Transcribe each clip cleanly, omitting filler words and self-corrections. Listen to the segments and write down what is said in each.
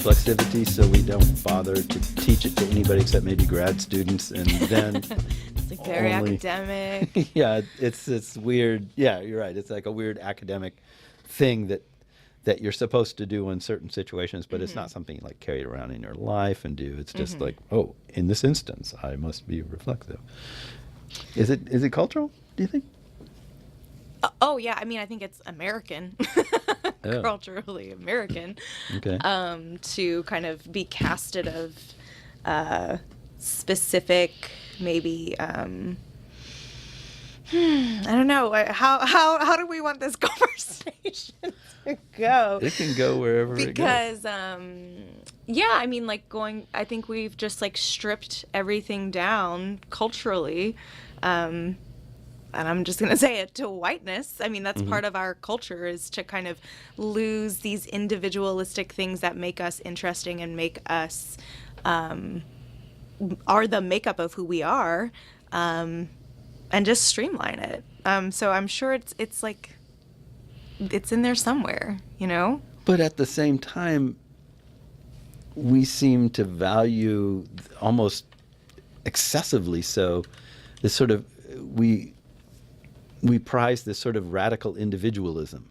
reflexivity, so we don't bother to teach it to anybody except maybe grad students, and then It's like very only academic. yeah, it's weird. Yeah, you're right. It's like a weird academic thing that you're supposed to do in certain situations, but it's not something you like carry around in your life and do. It's just like, oh, in this instance, I must be reflexive. Is it cultural, do you think? Oh yeah, I mean, I think it's American, Oh. culturally American, Okay. to kind of be casted of specific, maybe. I don't know. How do we want this conversation to go? It can go wherever it goes. Because yeah, I mean, like going. I think we've just like stripped everything down culturally. And I'm just going to say it, to whiteness. I mean, that's part of our culture, is to kind of lose these individualistic things that make us interesting and make us, are the makeup of who we are, and just streamline it. So I'm sure it's like, it's in there somewhere, you know? But at the same time, we seem to value almost excessively so this sort of, we prize this sort of radical individualism,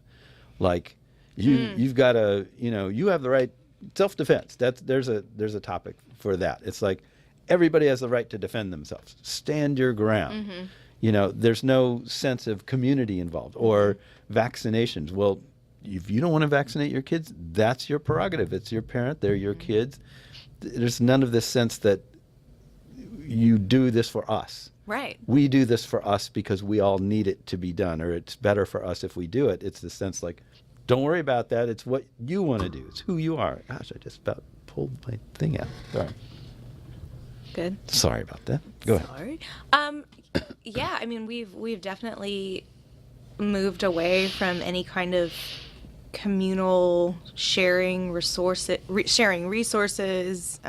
like you've got to, you have the right self-defense. There's a topic for that. It's like everybody has the right to defend themselves. Stand your ground. There's no sense of community involved, or vaccinations. Well, if you don't want to vaccinate your kids, that's your prerogative. It's your parent. They're your kids. There's none of this sense that you do this for us. Right. We do this for us because we all need it to be done, or it's better for us if we do it. It's the sense like, don't worry about that. It's what you want to do. It's who you are. Gosh, I just about pulled my thing out. Sorry. Good. Sorry about that. Go ahead. Sorry. Yeah, I mean, we've definitely moved away from any kind of communal sharing sharing resources.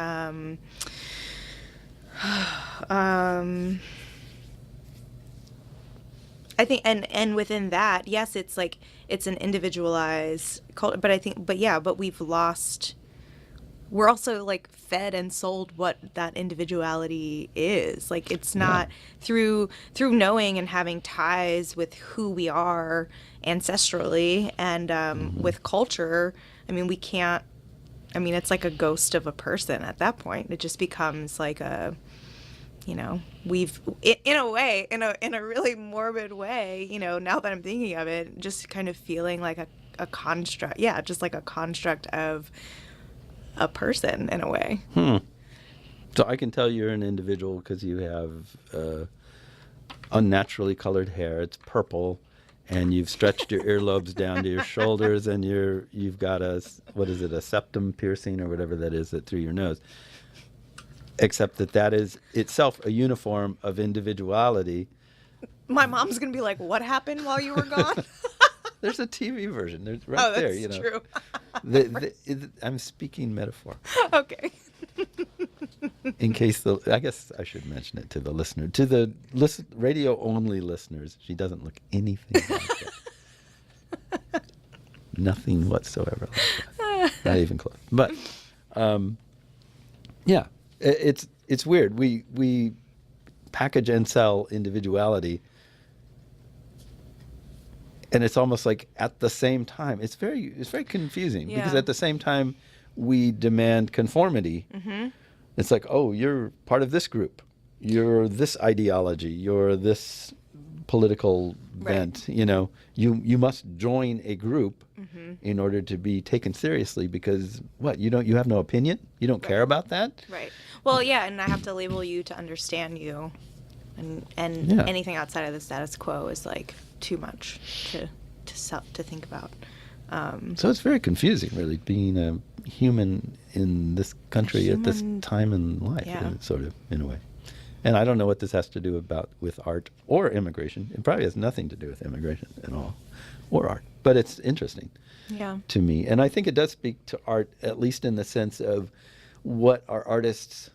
I think, and within that, yes, it's like, it's an individualized culture, but we're also like fed and sold what that individuality is. Like, it's not through knowing and having ties with who we are ancestrally and with culture. I mean, it's like a ghost of a person at that point. It just becomes like we've, in a way, in a really morbid way, now that I'm thinking of it, just kind of feeling like a construct. Yeah, just like a construct of a person in a way. So I can tell you're an individual because you have unnaturally colored hair. It's purple, and you've stretched your earlobes down to your shoulders, and you've got a septum piercing or whatever that is through your nose. Except that is itself a uniform of individuality. My mom's gonna be like, "What happened while you were gone?" There's a TV version. There's right there. That's true. I'm speaking metaphor. Okay. In case I guess I should mention it to the listener, to the radio only listeners. She doesn't look anything like that. Nothing whatsoever like that. Not even close. But yeah. It's weird. We package and sell individuality, and it's almost like at the same time it's very confusing because at the same time we demand conformity. It's like, oh, you're part of this group, you're this ideology, you're this political bent. You must join a group in order to be taken seriously, because you have no opinion, you don't care about that. Right. Well, yeah, and I have to label you to understand you, and anything outside of the status quo is like too much to think about. So it's very confusing, really, being a human in this country at this time in life, sort of, in a way. And I don't know what this has to do with art or immigration. It probably has nothing to do with immigration at all, or art. But it's interesting to me. And I think it does speak to art, at least in the sense of what are artists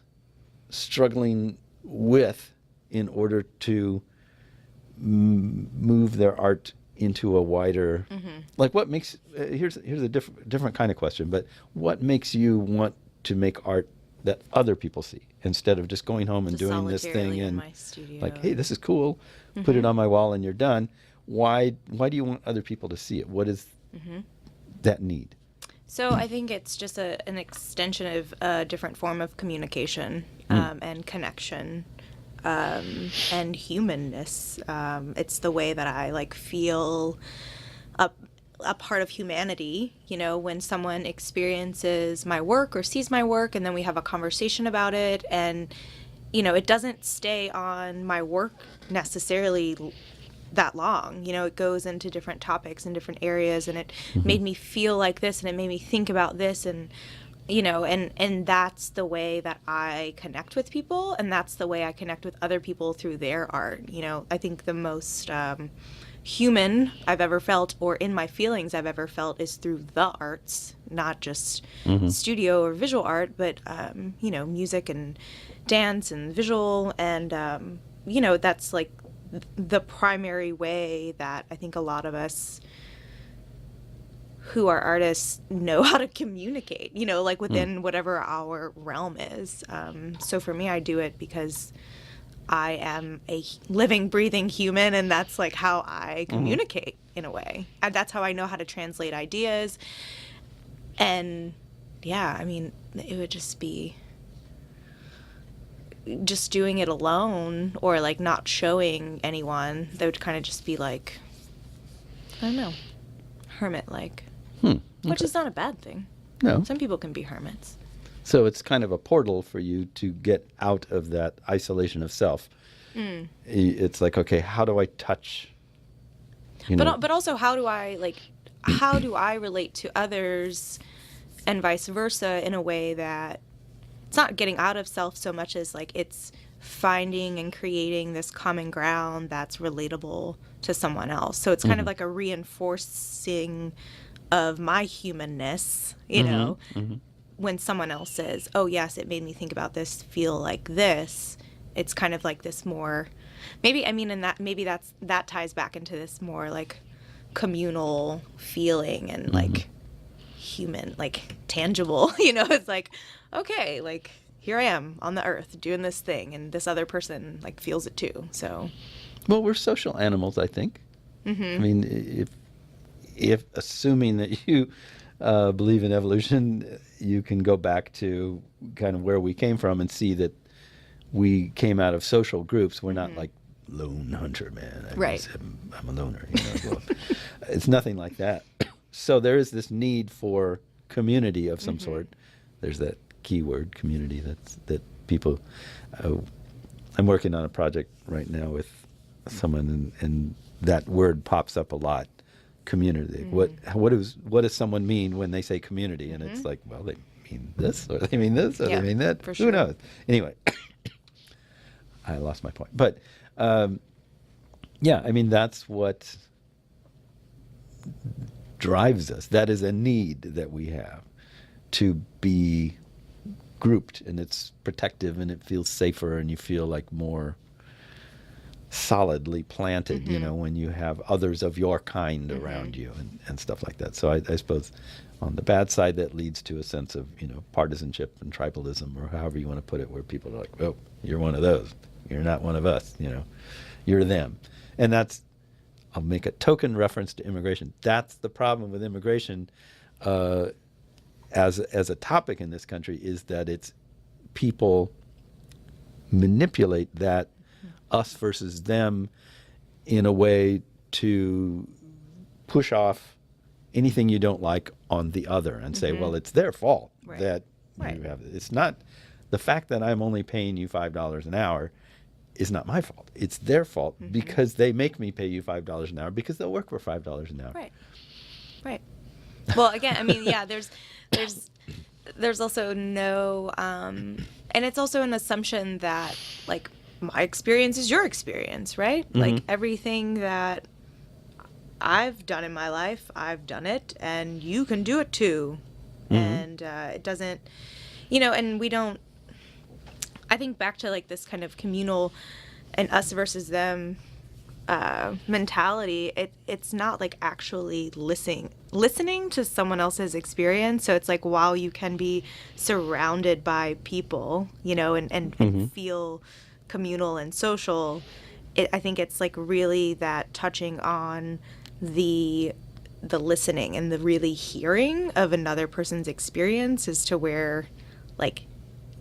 struggling with in order to move their art into a wider, like what makes, here's a different kind of question, but what makes you want to make art that other people see instead of just going home and Just doing this thing solitarily in and my studio. like, hey, this is cool, put it on my wall and you're done. Why do you want other people to see it? What is that need? So I think it's just an extension of a different form of communication and connection and humanness. It's the way that I like feel a part of humanity, you know, when someone experiences my work or sees my work and then we have a conversation about it, and you know, it doesn't stay on my work necessarily that long. You know, it goes into different topics and different areas, and it made me feel like this and it made me think about this, and you know, and that's the way that I connect with people, and that's the way I connect with other people through their art. You know, I think the most human I've ever felt, or in my feelings I've ever felt, is through the arts, not just studio or visual art, but you know, music and dance and visual, and you know, that's like the primary way that I think a lot of us who are artists know how to communicate, you know, like within whatever our realm is. So for me, I do it because I am a living, breathing human, and that's like how I communicate in a way. And that's how I know how to translate ideas. And yeah, I mean, it would just be just doing it alone or like not showing anyone. They would kind of just be like, I don't know, hermit-like, which is not a bad thing. No. Some people can be hermits. So it's kind of a portal for you to get out of that isolation of self. It's like, okay, how do I touch? You know? But also, how do I relate to others, and vice versa, in a way that it's not getting out of self so much as like it's finding and creating this common ground that's relatable to someone else. So it's kind of like a reinforcing of my humanness, you know, when someone else says, oh yes, it made me think about this, feel like this. It's kind of like this more, maybe, I mean, and that maybe that ties back into this more like communal feeling and like human, like tangible, you know. It's like, okay, like here I am on the earth doing this thing, and this other person like feels it too. So, well, we're social animals, I think. I mean, if assuming that you believe in evolution, you can go back to kind of where we came from and see that we came out of social groups. We're not like lone hunter, man. I'm a loner. You know? Well, it's nothing like that. So there is this need for community of some sort. There's that keyword, community. That people. I'm working on a project right now with someone, and that word pops up a lot. Community. What does someone mean when they say community? And it's like, well, they mean this, or they mean this, or they mean that. For Who sure. knows? Anyway, I lost my point. But yeah, I mean, that's what drives us. That is a need that we have to be grouped, and it's protective, and it feels safer, and you feel like more solidly planted, you know, when you have others of your kind around you and stuff like that. So I suppose on the bad side, that leads to a sense of, you know, partisanship and tribalism, or however you want to put it, where people are like, oh, you're one of those. You're not one of us, you know. You're them. And that's, I'll make a token reference to immigration. That's the problem with immigration as a topic in this country, is that it's people manipulate that us versus them in a way to push off anything you don't like on the other and say, well, it's their fault that you have. It's not the fact that I'm only paying you $5 an hour is not my fault. It's their fault because they make me pay you $5 an hour because they'll work for $5 an hour. Right. Well, again, I mean, yeah, there's also no, and it's also an assumption that like my experience is your experience, right? Like everything that I've done in my life, I've done it, and you can do it too. And it doesn't, you know, and we don't, I think back to like this kind of communal and us versus them mentality, it's not like actually listening to someone else's experience. So it's like while you can be surrounded by people, you know, and feel communal and social, I think it's like really that touching on the listening and the really hearing of another person's experience as to where like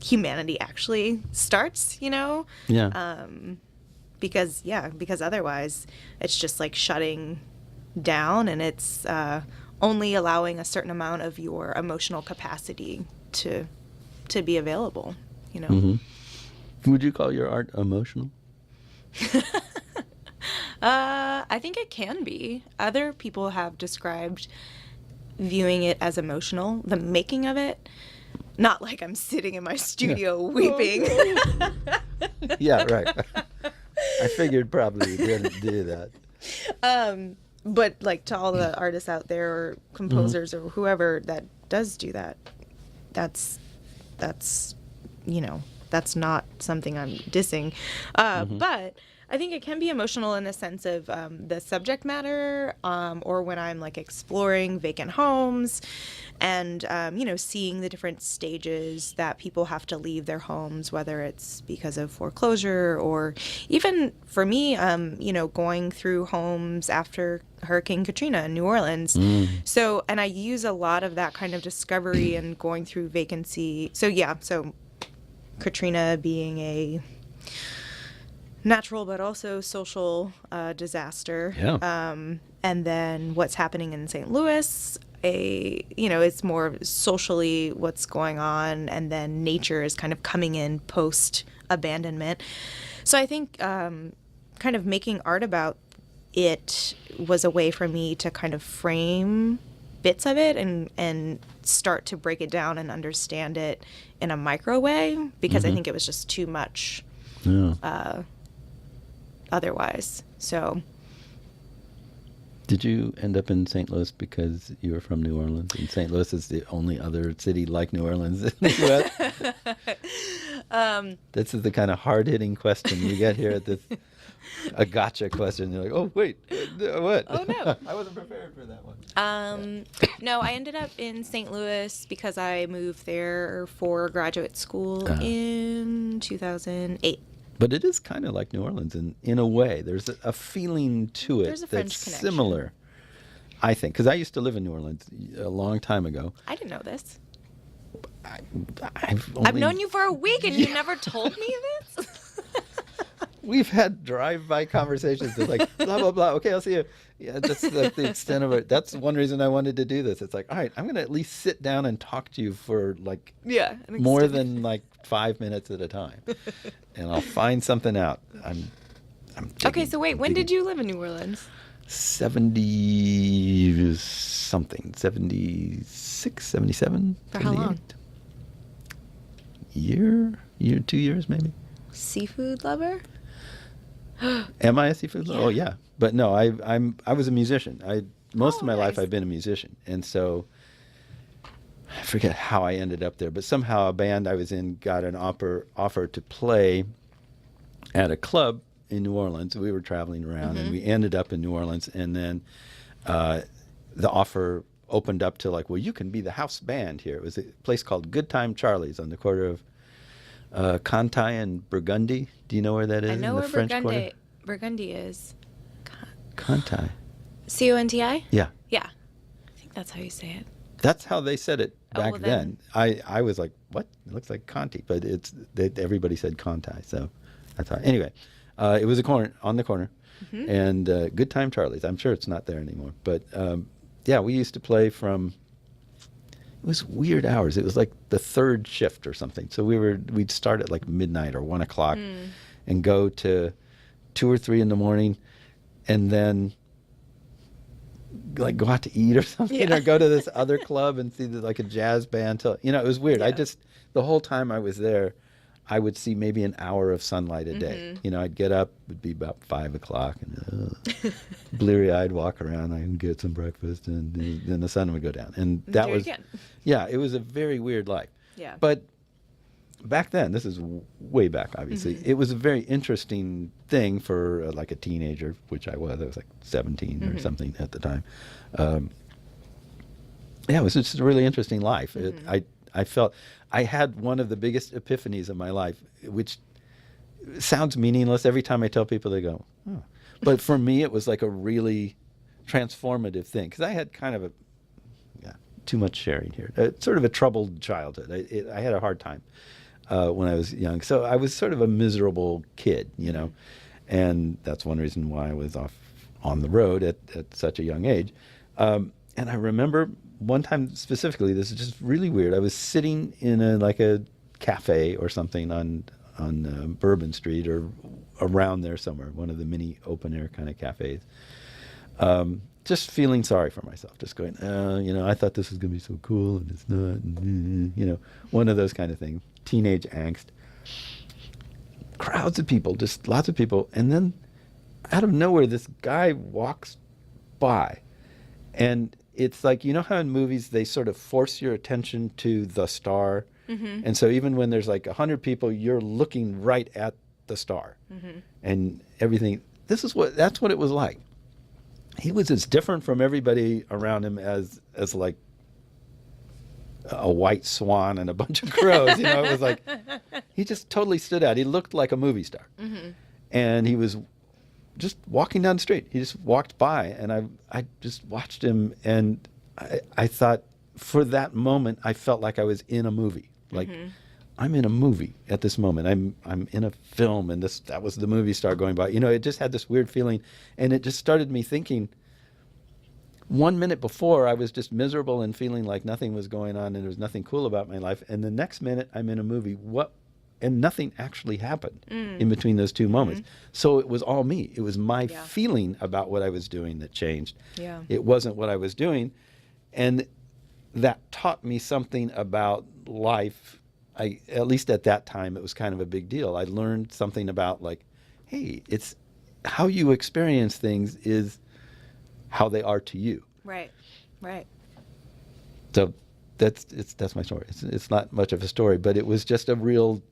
humanity actually starts, you know? Yeah. Because otherwise it's just like shutting down, and it's only allowing a certain amount of your emotional capacity to be available, you know. Would you call your art emotional? I think it can be. Other people have described viewing it as emotional, the making of it. Not like I'm sitting in my studio weeping. Yeah, right. I figured probably you didn't do that. But like to all the artists out there or composers or whoever that does do that, that's you know, that's not something I'm dissing. But I think it can be emotional in the sense of the subject matter, or when I'm like exploring vacant homes and, you know, seeing the different stages that people have to leave their homes, whether it's because of foreclosure or even for me, you know, going through homes after Hurricane Katrina in New Orleans. So, and I use a lot of that kind of discovery and going through vacancy. So, yeah, so Katrina being a natural but also social disaster. Yeah. And then what's happening in St. Louis, you know, it's more socially what's going on, and then nature is kind of coming in post abandonment. So I think kind of making art about it was a way for me to kind of frame bits of it and start to break it down and understand it in a micro way, because I think it was just too much. Yeah. Otherwise. So Did you end up in St. Louis because you were from New Orleans? And St. Louis is the only other city like New Orleans in the U.S.? This is the kind of hard-hitting question you get here at this, a gotcha question. You're like, oh, wait, what? Oh, no. I wasn't prepared for that one. No, I ended up in St. Louis because I moved there for graduate school in 2008. But it is kind of like New Orleans in a way. There's a feeling to it There's a that's French connection. similar, I think. Because I used to live in New Orleans a long time ago. I didn't know this. I've I've known you for a week and you never told me this? We've had drive-by conversations. It's like, blah, blah, blah. Okay, I'll see you. Yeah, that's like the extent of it. That's one reason I wanted to do this. It's like, all right, I'm going to at least sit down and talk to you for like more than like 5 minutes at a time. And I'll find something out. I'm digging, Okay, so wait, when did you live in New Orleans? 70 something, 76, 77. For how long? 2 years maybe. Seafood lover? Am I a seafood lover? Yeah. Oh yeah, but no, I was a musician. Most of my life nice. I've been a musician, and so I forget how I ended up there, but somehow a band I was in got an offer to play at a club in New Orleans. We were traveling around, and we ended up in New Orleans, and then the offer opened up to like, well, you can be the house band here. It was a place called Good Time Charlie's on the corner of Cantai and Burgundy. Do you know where that is? I know in the where French quarter? Burgundy is. Cantai. C-O-N-T-I? Yeah. Yeah. I think that's how you say it. That's how they said it Oh, back well then. I was like, what? It looks like Conti, but everybody said Cantai, so that's how. Anyway, it was on the corner, and Good Time Charlie's. I'm sure it's not there anymore, but yeah, we used to play from. It was weird hours. It was like the third shift or something. So we'd start at like midnight or 1 o'clock, and go to 2 or 3 in the morning, and then like go out to eat or something, or go to this other club and see like a jazz band till it was weird. Yeah. The whole time I was there, I would see maybe an hour of sunlight a day. I'd get up, it'd be about 5 o'clock, and bleary-eyed walk around. I'd get some breakfast, and then the sun would go down. And that Do it was, again. yeah, it was a very weird life. Yeah. But back then, this is way back, obviously, it was a very interesting thing for like a teenager, which I was. I was like 17 or something at the time. Yeah, it was just a really interesting life. I felt I had one of the biggest epiphanies of my life, which sounds meaningless. Every time I tell people, they go, oh. But for me, it was like a really transformative thing, because I had kind of too much sharing here. Sort of a troubled childhood. I had a hard time when I was young. So I was sort of a miserable kid, you know. And that's one reason why I was off on the road at such a young age. And I remember one time specifically, this is just really weird. I was sitting in a cafe or something on Bourbon Street or around there somewhere, one of the mini open air kind of cafes. Just feeling sorry for myself, just going, you know, I thought this was going to be so cool and it's not, and, you know, one of those kind of things, teenage angst. Crowds of people, just lots of people. And then out of nowhere, this guy walks by. And it's like, you know how in movies they sort of force your attention to the star? And so even when there's like 100 people, you're looking right at the star. And everything, that's what it was like. He was as different from everybody around him as like a white swan and a bunch of crows. You know, it was like he just totally stood out. He looked like a movie star, and he was just walking down the street. He just walked by, and I just watched him, and I thought for that moment I felt like I was in a movie. Like I'm in a movie at this moment. I'm in a film, and that was the movie star going by. You know, it just had this weird feeling, and it just started me thinking. 1 minute before, I was just miserable and feeling like nothing was going on and there was nothing cool about my life. And the next minute, I'm in a movie. And nothing actually happened in between those two moments. So it was all me. It was my feeling about what I was doing that changed. Yeah. It wasn't what I was doing. And that taught me something about life. At least at that time, it was kind of a big deal. I learned something about like, hey, it's how you experience things is how they are to you. Right. So that's my story. It's not much of a story, but it was just a real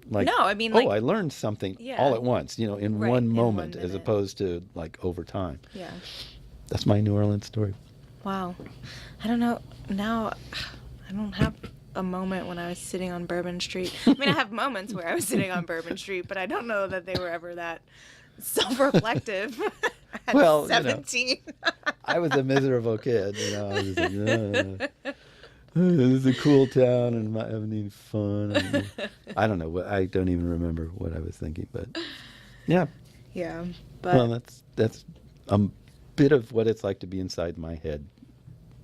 like. No, I mean, oh, like, I learned something all at once. You know, in Right, one in moment, 1 as minute. opposed to like over time. Yeah. That's my New Orleans story. Wow. I don't know. Now, I don't have a moment when I was sitting on Bourbon Street. I mean, I have moments where I was sitting on Bourbon Street, but I don't know that they were ever that self-reflective. At Well, you know. 17. I was a miserable kid. You know, I was like, this is a cool town, and I'm not having any fun. I don't know. I don't even remember what I was thinking, but yeah. Yeah. But Well, that's a bit of what it's like to be inside my head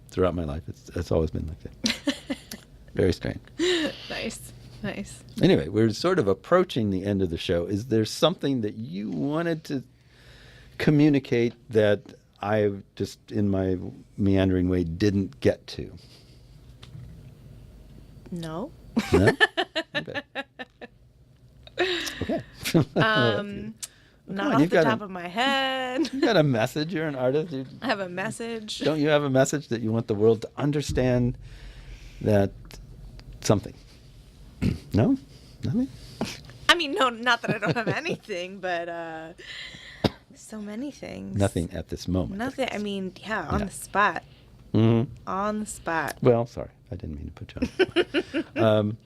throughout my life. It's always been like that. Very strange. nice. Anyway, we're sort of approaching the end of the show. Is there something that you wanted to communicate that I just, in my meandering way, didn't get to? No. No? Okay. Okay. Not off the top of my head. You got a message. You're an artist. I have a message. Don't you have a message that you want the world to understand that something? No? Nothing? I mean, no, not that I don't have anything, but so many things. Nothing at this moment. Nothing. I mean, yeah, on Yeah. the spot. Mm-hmm. On the spot. Well, sorry. I didn't mean to put you on the spot.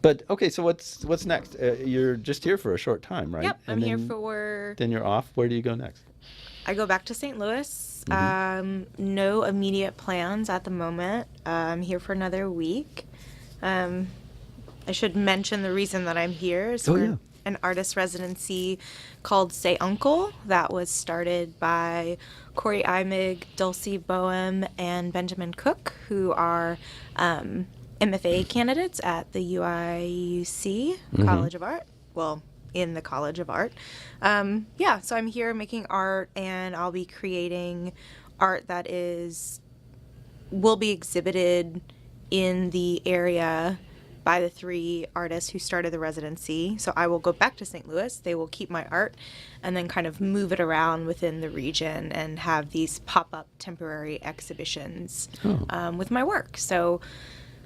But, okay, so what's next? You're just here for a short time, right? Yep, I'm And here then- for. Then you're off. Where do you go next? I go back to St. Louis. Mm-hmm. No immediate plans at the moment. I'm here for another week. I should mention the reason that I'm here is Oh, for yeah. an artist residency called Say Uncle that was started by Corey Imig, Dulcie Boehm, and Benjamin Cook, who are MFA candidates at the UIUC College of Art. Well, in the College of Art. Yeah, so I'm here making art, and I'll be creating art that will be exhibited in the area by the 3 artists who started the residency. So I will go back to St. Louis. They will keep my art and then kind of move it around within the region and have these pop-up temporary exhibitions with my work. So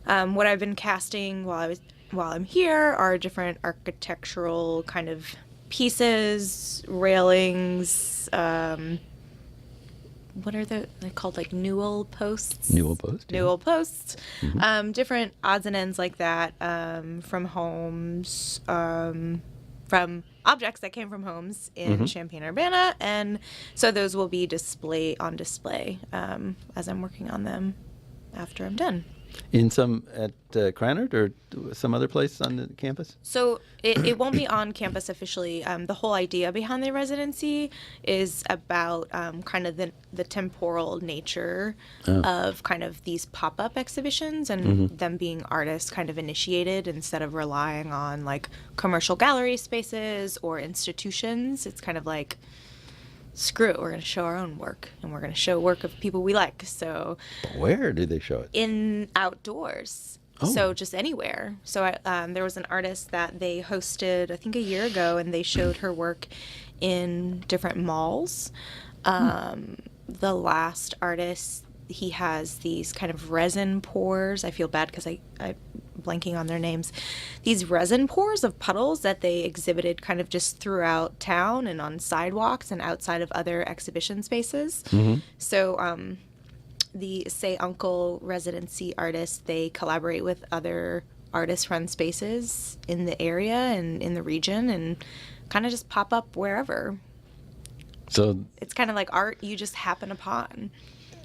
what I've been casting while I was while I'm here are different architectural kind of pieces, railings. What are they called? Like newel posts. Newel post. Yeah. Newel posts. Different odds and ends like that from homes, from objects that came from homes in Champaign-Urbana, and so those will be on display as I'm working on them after I'm done. In some at Krannert or some other place on the campus? So it won't be on campus officially. The whole idea behind the residency is about kind of the temporal nature of kind of these pop-up exhibitions and them being artists kind of initiated instead of relying on like commercial gallery spaces or institutions. It's kind of like, screw it, we're going to show our own work, and we're going to show work of people we like. So Where do they show it? in outdoors. So just anywhere. So there was an artist that they hosted, I think, a year ago, and they showed her work in different malls. The last artist, he has these kind of resin pours. I feel bad because I'm blanking on their names. These resin pours of puddles that they exhibited kind of just throughout town and on sidewalks and outside of other exhibition spaces. So the Say Uncle residency artists, they collaborate with other artist-run spaces in the area and in the region and kind of just pop up wherever. So It's kind of like art you just happen upon.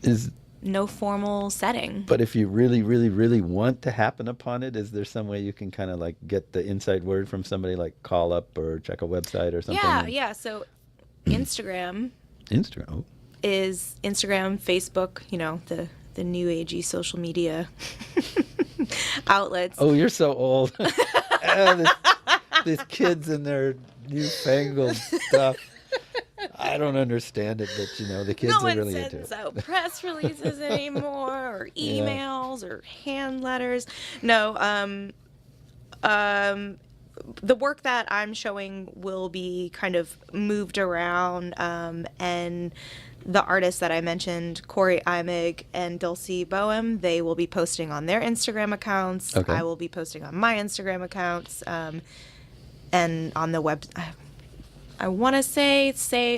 is No formal setting. But if you really, really, really want to happen upon it, is there some way you can kind of like get the inside word from somebody, like call up or check a website or something? Yeah. So Instagram Instagram. Oh. is Instagram, Facebook, the new agey social media outlets. Oh, you're so old. These kids and their newfangled stuff. I don't understand it, but the kids No are one really into sends it. out press releases anymore, or emails, or hand letters. No, the work that I'm showing will be kind of moved around, and the artists that I mentioned, Corey Imig and Dulcie Boehm, they will be posting on their Instagram accounts. Okay. I will be posting on my Instagram accounts, and on the web. I want to say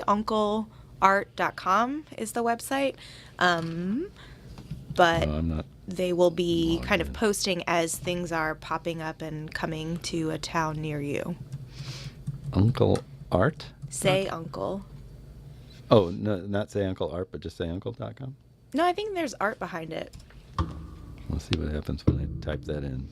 uncleart.com is the website, but I'm not. they will be kind of posting as things are popping up and coming to a town near you. Uncle Art? Say Uncle. Oh, no, not say Uncle Art, but just say uncle.com? No, I think there's art behind it. We'll see what happens when I type that in.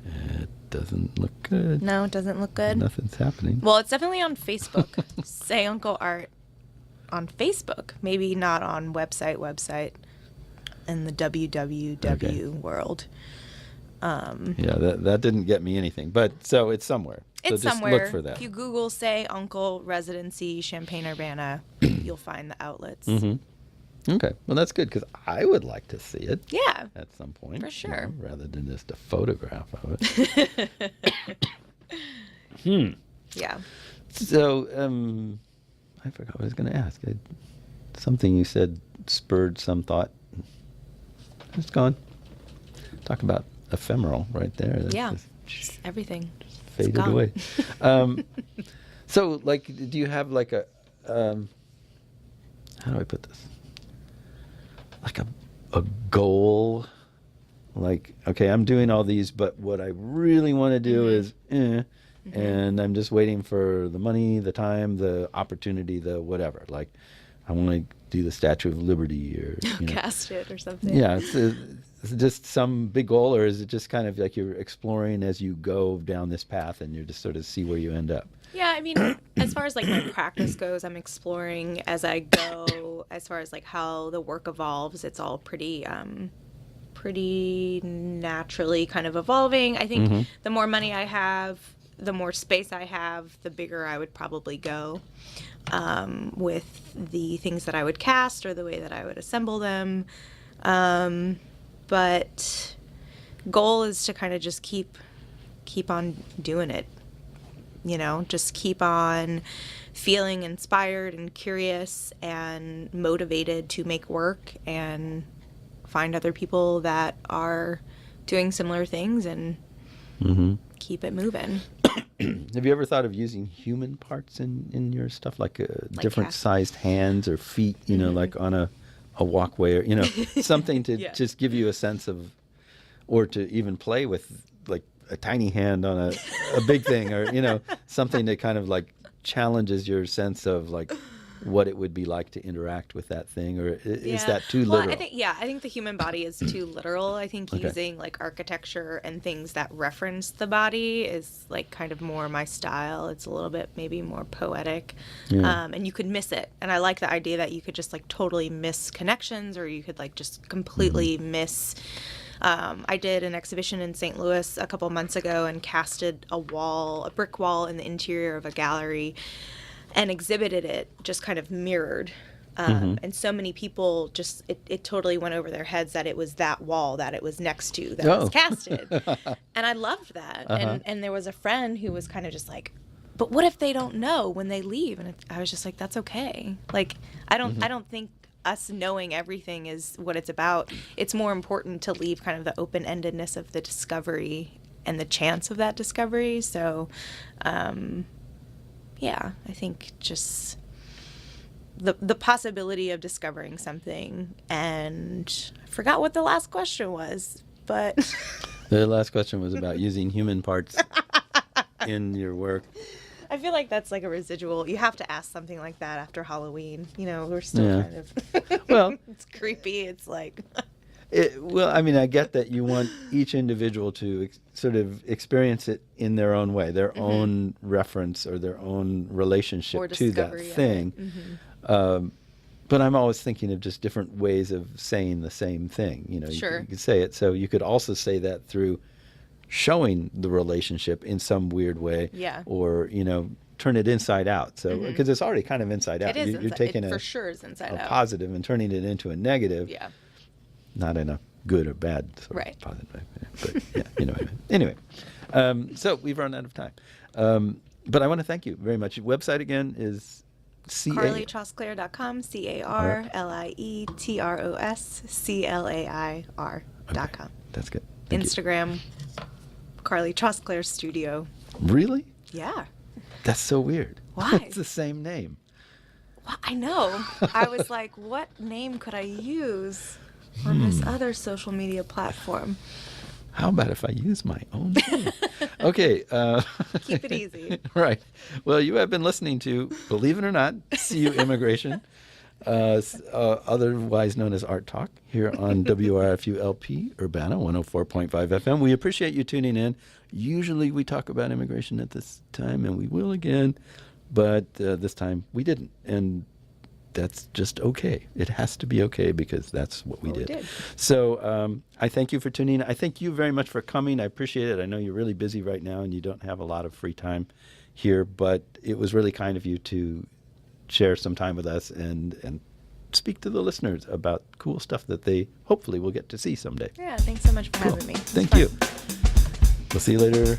It doesn't look good. No, it doesn't look good. Nothing's happening. Well, it's definitely on Facebook. Say Uncle Art on Facebook. Maybe not on website in the www world. Yeah, that didn't get me anything. But so it's somewhere. So It's just somewhere. look for that. If you Google Say Uncle Residency Champaign-Urbana, you'll find the outlets. Okay. Well, that's good because I would like to see it Yeah. at some point. For sure. Rather than just a photograph of it. Yeah. So, I forgot what I was going to ask. Something you said spurred some thought. It's gone. Talk about ephemeral right there. That's Yeah. just Just everything. faded gone. away. So, like, do you have like a, how do I put this? Like a goal? Like, okay, I'm doing all these, but what I really want to do is, and I'm just waiting for the money, the time, the opportunity, the whatever. Like, I want to do the Statue of Liberty or, Cast it or something. yeah, is it just some big goal, or is it just kind of like you're exploring as you go down this path and you just sort of see where you end up? Yeah, I mean, as far as like my practice goes, I'm exploring as I go. As far as like how the work evolves, it's all pretty naturally kind of evolving. I think the more money I have, the more space I have, the bigger I would probably go with the things that I would cast or the way that I would assemble them. But goal is to kind of just keep on doing it. Just keep on feeling inspired and curious and motivated to make work and find other people that are doing similar things and Mm-hmm. keep it moving. Have you ever thought of using human parts in your stuff, like different cast- sized hands or feet, like on a walkway, or something to Yeah. just give you a sense of, or to even play with like a tiny hand on a big thing, or something that kind of like challenges your sense of like what it would be like to interact with that thing, or is Yeah. that too Well, literal? I think the human body is too literal. I think Okay. using like architecture and things that reference the body is like kind of more my style. It's a little bit maybe more poetic. Yeah. And you could miss it. And I like the idea that you could just like totally miss connections, or you could like just completely miss. I did an exhibition in St. Louis a couple months ago and casted a brick wall in the interior of a gallery, and exhibited it just kind of mirrored. And so many people just, it totally went over their heads that it was that wall that it was next to that was Oh. casted. And I loved that. And there was a friend who was kind of just like, but what if they don't know when they leave? And I was just like, that's okay. Like, I don't think us knowing everything is what it's about. It's more important to leave kind of the open-endedness of the discovery and the chance of that discovery. So, yeah, I think just the possibility of discovering something. And I forgot what the last question was, but The last question was about using human parts in your work. I feel like that's like a residual. You have to ask something like that after Halloween. We're still Yeah. kind of Well, it's creepy. It's like Well, I mean, I get that you want each individual to sort of experience it in their own way, their own reference or their own relationship Or to that discovery of it. thing. But I'm always thinking of just different ways of saying the same thing. Sure. You could say it. So you could also say that through showing the relationship in some weird way. Yeah. Or, turn it inside out. So, because it's already kind of inside out. it is. You're inside, taking it a for sure is inside out. positive and turning it into a negative. Yeah. Not in a good or bad sort Right. of positive way, but yeah, you know what I mean. Anyway, so we've run out of time. But I want to thank you very much. Your website again is CarlyTrosclair.com, CarlyTrosclair.com. That's good. Thank you. Instagram, Carly Trosclair Studio. Really? Yeah. That's so weird. Why? It's the same name. Well, I know. I was like, what name could I use on this other social media platform? How about if I use my own name? Okay. Keep it easy. Right. Well, you have been listening to, believe it or not, CU Immigration, otherwise known as Art Talk, here on WRFU-LP Urbana 104.5 FM. We appreciate you tuning in. Usually we talk about immigration at this time, and we will again, but this time we didn't. And that's just okay. It has to be okay because that's what we What we did. did. So I thank you for tuning in. I thank you very much for coming. I appreciate it. I know you're really busy right now and you don't have a lot of free time here, but it was really kind of you to share some time with us and speak to the listeners about cool stuff that they hopefully will get to see someday. Yeah, thanks so much for having me. It was Thank fun. you. We'll see you later